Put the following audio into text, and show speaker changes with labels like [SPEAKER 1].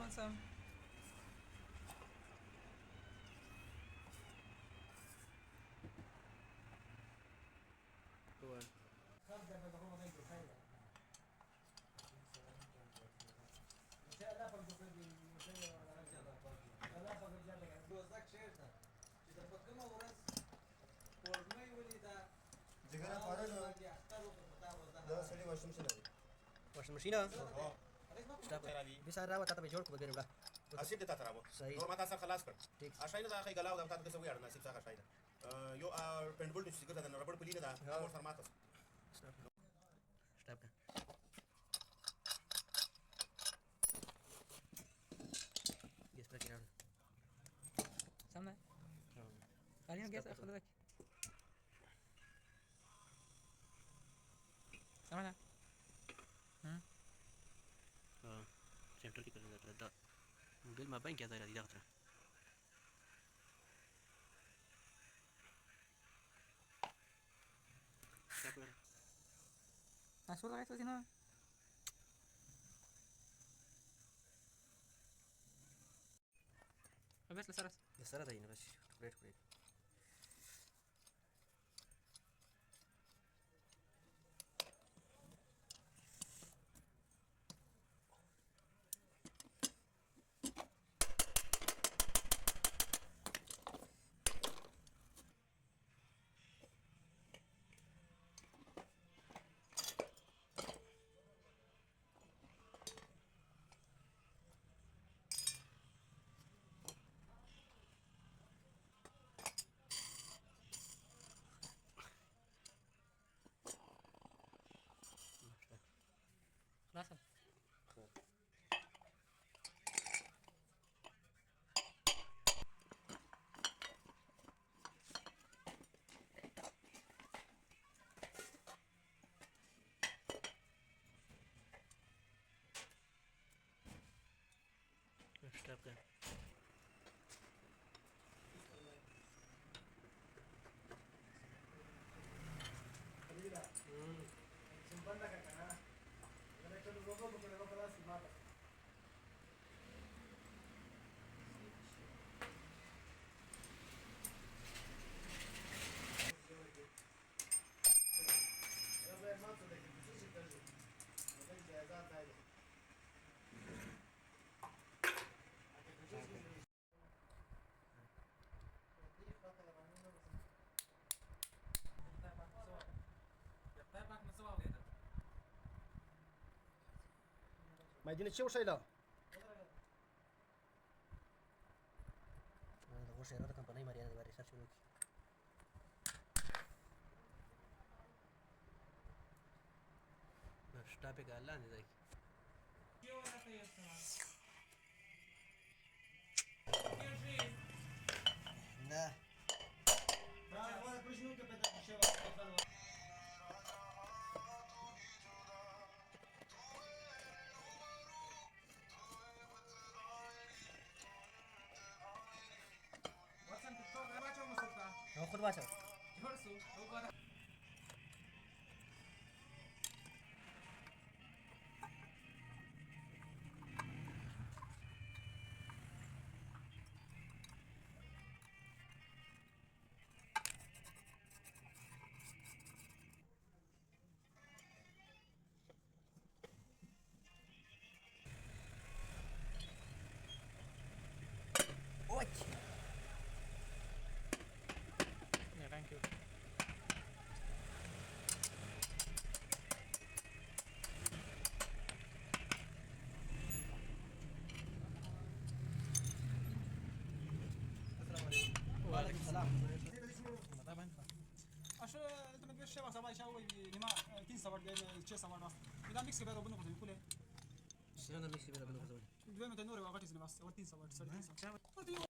[SPEAKER 1] want some?
[SPEAKER 2] Go on. Washing machine? Stop. Bisa rawat atau bejol ko bagay ba?
[SPEAKER 3] اسيب دي تاترابو
[SPEAKER 2] صحيح.
[SPEAKER 3] نور ما تاسر خلاص كر
[SPEAKER 2] ठीक.
[SPEAKER 3] اشاينا دا خي غلاو دا تاسر سوي انا سيب ساخ اشاينا يو ار بندبل تو سيجر دا ربر بلينا دا امور فرماتس
[SPEAKER 2] Stop. Stop. Guess back it out.
[SPEAKER 1] Some ده. خلينا نجهز اخد بالك. سامعنا؟
[SPEAKER 2] Center की करने जाता है bill में bank क्या था यार इधर
[SPEAKER 1] مسؤول لغاية دلوقتي هنا. بس لسرس.
[SPEAKER 2] بس أنا ده بس كبير كبير
[SPEAKER 1] خلاص.
[SPEAKER 2] Stop ده
[SPEAKER 4] ما يدينا شيء وشيء لا
[SPEAKER 2] वो शेयर तो कंपनी मारी है रिसर्च शुरू की स्टॉप एक अल्लाह ने देखी ना خود باشه
[SPEAKER 1] Yeah, thank you.
[SPEAKER 2] وعليكم السلام
[SPEAKER 5] Așa, tu mergi ceva să mai așa o lima, 15 să vorbim ce să vorbim. Dar mix că pe robână cu tine.
[SPEAKER 2] شنو نمشي بلا بلا بلا
[SPEAKER 5] 2 minute nu ore, avea ce să ne vas, ori 15 să vorbim, să. Poate eu